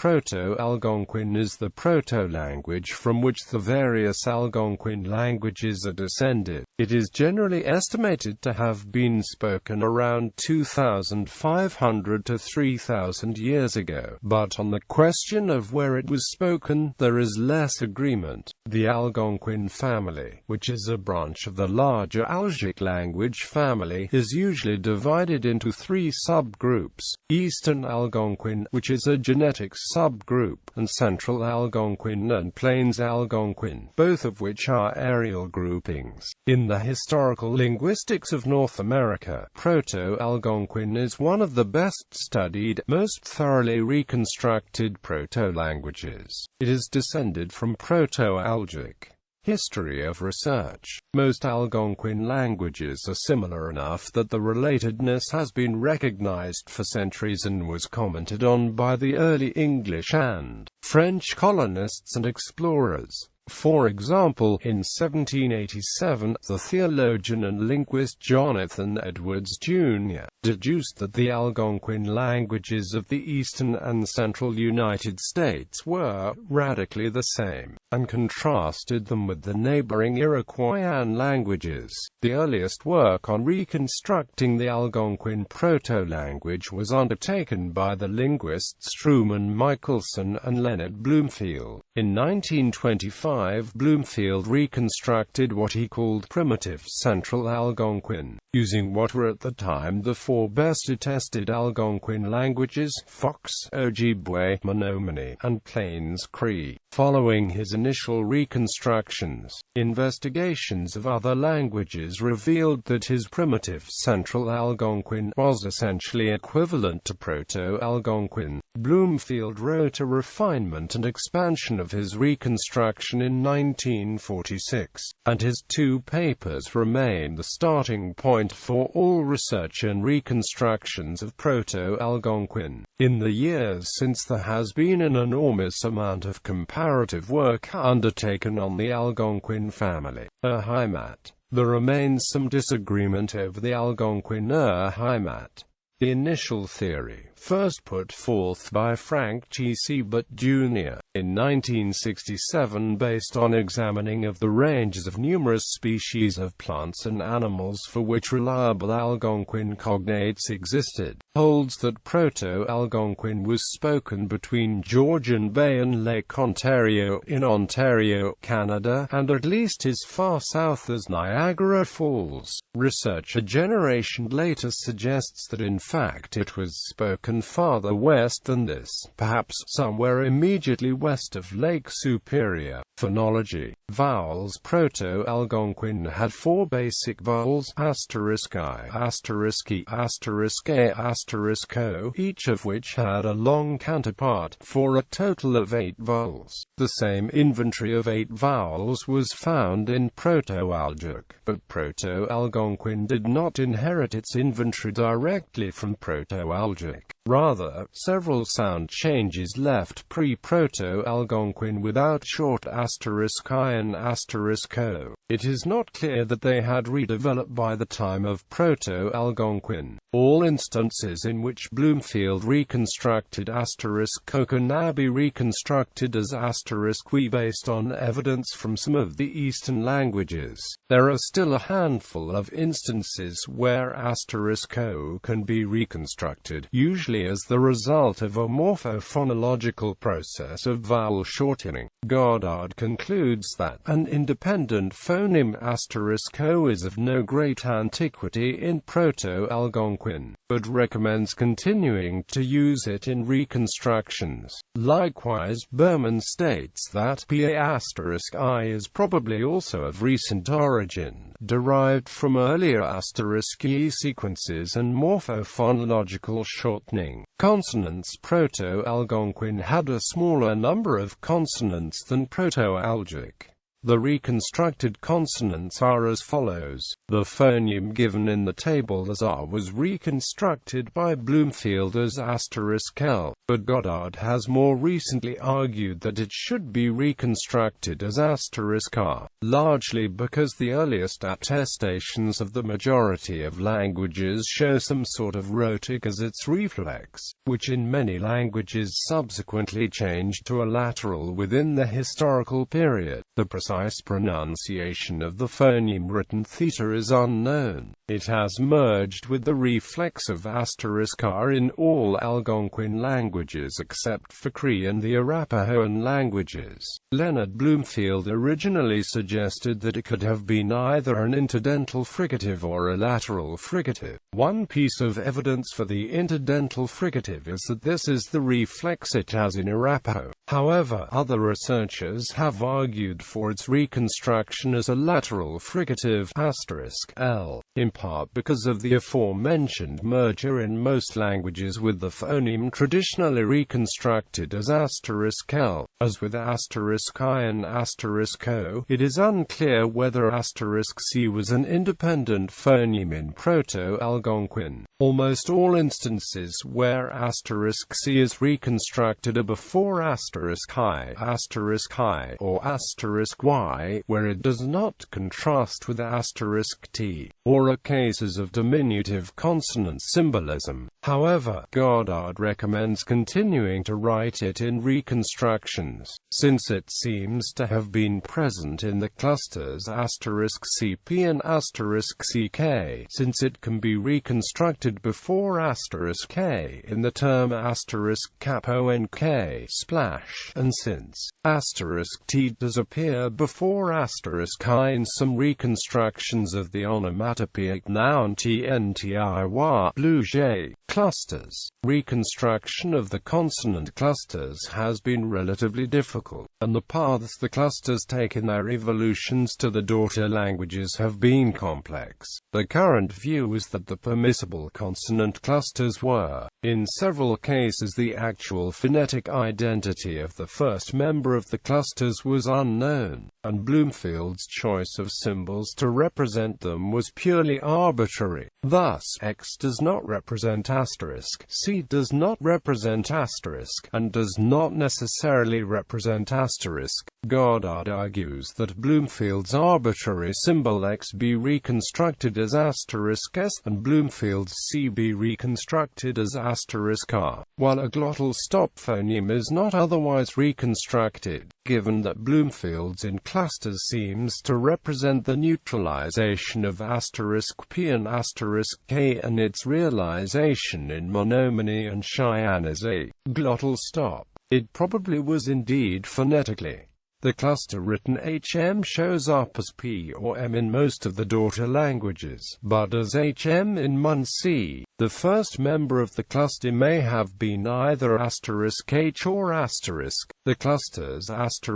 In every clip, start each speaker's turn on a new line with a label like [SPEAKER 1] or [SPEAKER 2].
[SPEAKER 1] Proto-Algonquin is the proto-language from which the various Algonquin languages are descended. It is generally estimated to have been spoken around 2,500 to 3,000 years ago, but on the question of where it was spoken, there is less agreement. The Algonquin family, which is a branch of the larger Algic language family, is usually divided into three subgroups: Eastern Algonquin, which is a genetic subgroup, and Central Algonquin and Plains Algonquin, both of which are areal groupings. In the historical linguistics of North America, Proto-Algonquin is one of the best studied, most thoroughly reconstructed proto-languages. It is descended from Proto-Algic. History of research. Most Algonquin languages are similar enough that the relatedness has been recognized for centuries and was commented on by the early English and French colonists and explorers. For example, in 1787, the theologian and linguist Jonathan Edwards, Jr. deduced that the Algonquin languages of the eastern and central United States were radically the same, and contrasted them with the neighboring Iroquoian languages. The earliest work on reconstructing the Algonquin proto-language was undertaken by the linguists Truman Michelson and Leonard Bloomfield. In 1925, Bloomfield reconstructed what he called primitive Central Algonquin, using what were at the time the four best attested Algonquin languages: Fox, Ojibwe, Menominee, and Plains Cree. Following his initial reconstructions, investigations of other languages revealed that his primitive Central Algonquin was essentially equivalent to Proto-Algonquin. Bloomfield wrote a refinement and expansion of his reconstruction in 1946, and his two papers remain the starting point for all research and reconstructions of Proto-Algonquin. In the years since, there has been an enormous amount of comparative work undertaken on the Algonquin family. Heimat. There remains some disagreement over the Algonquin heimat. The initial theory, first put forth by Frank T. Seibert, Jr. in 1967 based on examining of the ranges of numerous species of plants and animals for which reliable Algonquin cognates existed, holds that Proto-Algonquin was spoken between Georgian Bay and Lake Ontario in Ontario, Canada, and at least as far south as Niagara Falls. Research a generation later suggests that in fact it was spoken farther west than this, perhaps somewhere immediately west of Lake Superior. Phonology. Vowels. Proto-Algonquin had four basic vowels, asterisk I, asterisk E, asterisk A, asterisk O, each of which had a long counterpart, for a total of 8 vowels. The same inventory of 8 vowels was found in Proto-Algic, but Proto-Algonquin did not inherit its inventory directly from Proto-Algic. Rather, several sound changes left pre-Proto-Algonquin without short asterisk I and asterisk O. It is not clear that they had redeveloped by the time of Proto-Algonquin. All instances in which Bloomfield reconstructed asterisk O can now be reconstructed as asterisk we based on evidence from some of the Eastern languages. There are still a handful of instances where asterisk O can be reconstructed, usually as the result of a morphophonological process of vowel shortening. Goddard concludes that an independent phoneme asterisk O is of no great antiquity in Proto-Algonquin, but recommends continuing to use it in reconstructions. Likewise, Berman states that PA*I is probably also of recent origin, derived from earlier *E sequences and morphophonological shortening. Consonants. Proto-Algonquin had a smaller number of consonants than Proto-Algic. The reconstructed consonants are as follows. The phoneme given in the table as R was reconstructed by Bloomfield as *L, but Goddard has more recently argued that it should be reconstructed as *R, largely because the earliest attestations of the majority of languages show some sort of rhotic as its reflex, which in many languages subsequently changed to a lateral within the historical period. The precise pronunciation of the phoneme written theta is unknown. It has merged with the reflex of *R in all Algonquin languages except for Cree and the Arapahoan languages. Leonard Bloomfield originally suggested that it could have been either an interdental fricative or a lateral fricative. One piece of evidence for the interdental fricative is that this is the reflex it has in Arapaho. However, other researchers have argued for its reconstruction as a lateral fricative *L, in part because of the aforementioned merger in most languages with the phoneme traditionally reconstructed as *L. As with *I and *O, it is unclear whether *C was an independent phoneme in Proto-Algonquin. Almost all instances where *C is reconstructed are before *I, or *Y, where it does not contrast with *T, or are cases of diminutive consonant symbolism. However, Goddard recommends continuing to write it in reconstructions, since it seems to have been present in the clusters *CP and *CK, since it can be reconstructed before *K in the term *CAPONK splash, and since *T does appear before *I in some reconstructions of the onomatopoeic noun TNTIY blue jay clusters. Reconstruction of the consonant clusters has been relatively difficult, and the paths the clusters take in their evolutions to the daughter languages have been complex. The current view is that the permissible consonant clusters were, in several cases, the actual phonetic identity of the first member of the clusters was unknown, and Bloomfield's choice of symbols to represent them was purely arbitrary. Thus, X does not represent asterisk, C does not represent asterisk, and does not necessarily represent asterisk. Goddard argues that Bloomfield's arbitrary symbol X be reconstructed as asterisk S, and Bloomfield's C be reconstructed as asterisk R, while a glottal stop phoneme is not otherwise reconstructed, given that Bloomfield's in clusters seems to represent the neutralization of *P and *K, and its realization in Menominee and Cheyenne as a glottal stop. It probably was indeed phonetically. The cluster written HM shows up as P or M in most of the daughter languages, but as HM in Muncie. The first member of the cluster may have been either *H or asterisk. The clusters *ST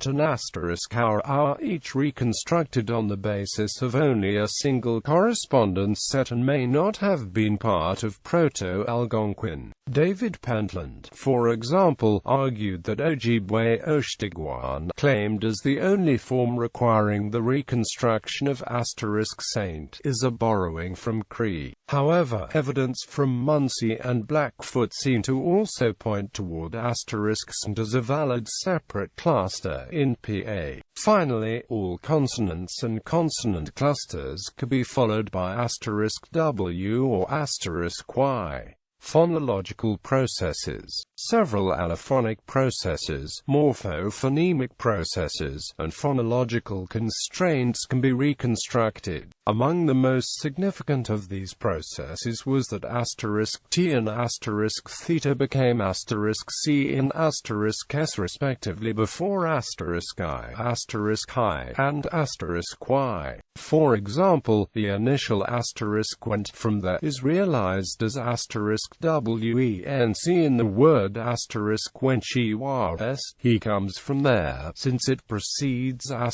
[SPEAKER 1] and *R are each reconstructed on the basis of only a single correspondence set and may not have been part of Proto-Algonquin. David Pentland, for example, argued that Ojibwe Oshtigwan, claimed as the only form requiring the reconstruction of *Saint, is a borrowing from Cree. However, evidence from Muncie and Blackfoot seem to also point toward *Saint as a valid separate cluster in PA. Finally, all consonants and consonant clusters could be followed by *W or *Y. Phonological processes. Several allophonic processes, morphophonemic processes, and phonological constraints can be reconstructed. Among the most significant of these processes was that *T and *θ became *C and *S respectively before *I, and *Y. For example, the initial * went from there is realized as *WENC in the word when she was. He comes from there, since it precedes *I.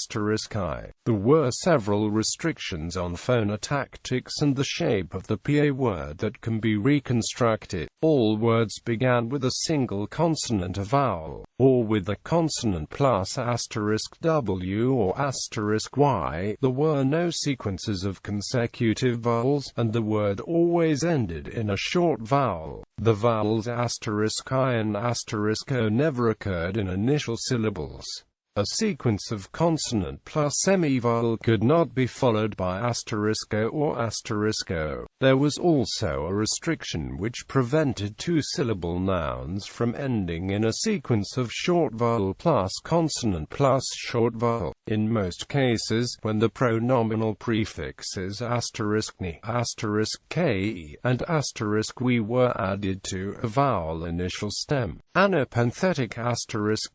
[SPEAKER 1] There were several restrictions on phonotactics and the shape of the PA word that can be reconstructed. All words began with a single consonant, a vowel, or with a consonant plus *W or *Y. There were no sequences of consecutive vowels, and the word always ended in a short vowel. The vowels *I and *O never occurred in initial syllables. A sequence of consonant plus semivowel could not be followed by *O or *O. There was also a restriction which prevented two-syllable nouns from ending in a sequence of short vowel plus consonant plus short vowel. In most cases, when the pronominal prefixes *ni, *ke, and *we were added to a vowel initial stem, an epenthetic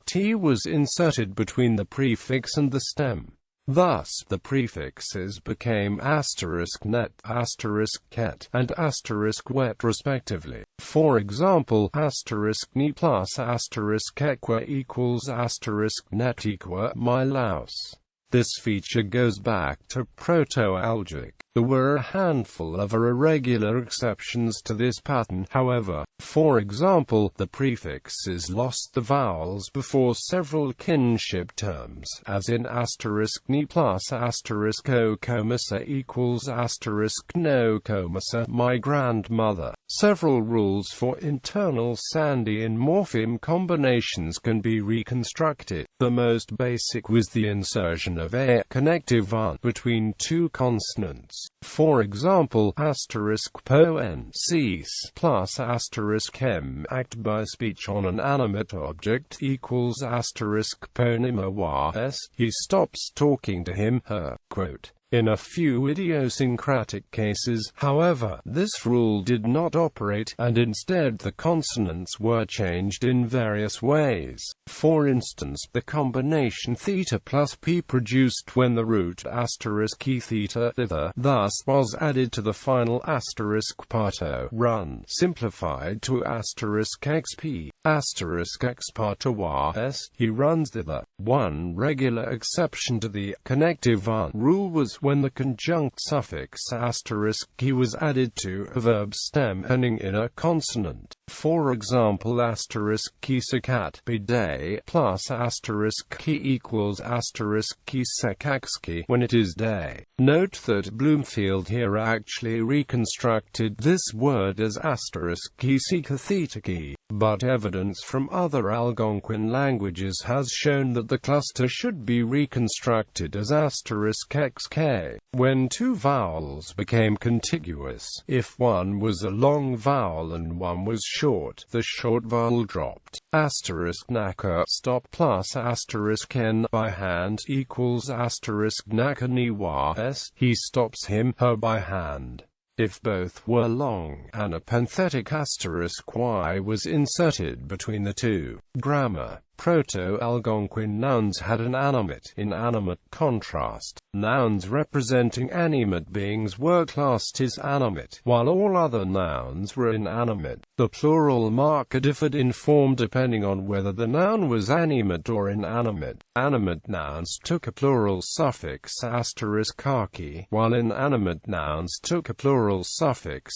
[SPEAKER 1] *t was inserted between the prefix and the stem. Thus, the prefixes became *net, *ket, and *wet respectively. For example, *ni plus *ekwa equals *net my louse. This feature goes back to Proto-Algic. There were a handful of irregular exceptions to this pattern, however. For example, the prefixes lost the vowels before several kinship terms, as in *ni plus *o comisa equals *no comisa my grandmother. Several rules for internal Sandian morpheme combinations can be reconstructed. The most basic was the insertion of a connective -an between two consonants. For example, *pon cease plus *m act by speech on an animate object equals *ponima was he stops talking to him, her. Quote. In a few idiosyncratic cases, however, this rule did not operate, and instead the consonants were changed in various ways. For instance, the combination theta plus p produced when the root *e theta thither thus was added to the final *parto run, simplified to *xp, *x parto was he runs thither. One regular exception to the connective -an rule was when the conjunct suffix *he was added to a verb stem ending in a consonant. For example, *kisakat bidet plus *ki equals *kisakakski when it is day. Note that Bloomfield here actually reconstructed this word as *kisikathetaki, but evidence from other Algonquin languages has shown that the cluster should be reconstructed as *xk. When two vowels became contiguous, if one was a long vowel and one was short, the short vowel dropped. *naka stop plus *n by hand equals *nakani was he stops him, her by hand. If both were long, an epenthetic *y was inserted between the two. Grammar. Proto-Algonquin nouns had an animate-inanimate contrast. Nouns representing animate beings were classed as animate, while all other nouns were inanimate. The plural marker differed in form depending on whether the noun was animate or inanimate. Animate nouns took a plural suffix *kaki, while inanimate nouns took a plural suffix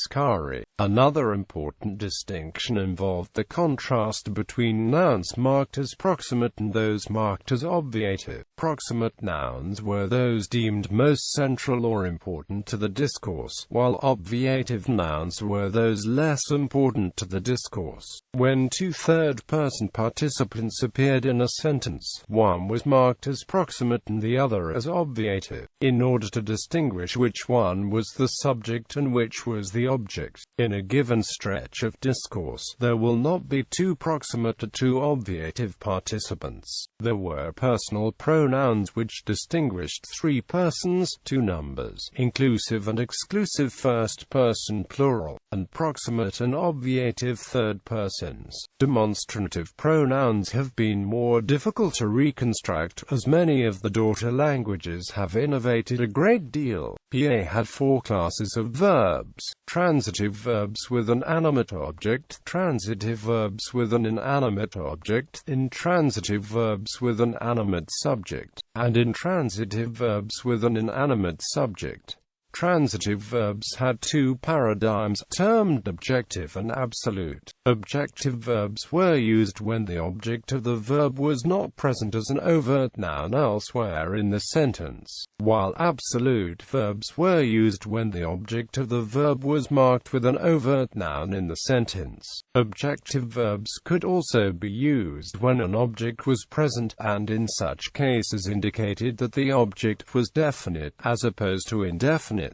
[SPEAKER 1] *kari. Another important distinction involved the contrast between nouns marked as proximate and those marked as obviative. Proximate nouns were those deemed most central or important to the discourse, while obviative nouns were those less important to the discourse. When two third-person participants appeared in a sentence, one was marked as proximate and the other as obviative, in order to distinguish which one was the subject and which was the object. In a given stretch of discourse, there will not be two proximate or two obviative participants. There were personal pronouns which distinguished three persons, two numbers, inclusive and exclusive first-person plural, and proximate and obviative third persons. Demonstrative pronouns have been more difficult to reconstruct, as many of the daughter languages have innovated a great deal. PA had four classes of verbs: transitive verbs with an animate object, transitive verbs with an inanimate object, intransitive verbs with an animate subject, and intransitive verbs with an inanimate subject. Transitive verbs had two paradigms, termed objective and absolute. Objective verbs were used when the object of the verb was not present as an overt noun elsewhere in the sentence, while absolute verbs were used when the object of the verb was marked with an overt noun in the sentence. Objective verbs could also be used when an object was present, and in such cases indicated that the object was definite, as opposed to indefinite.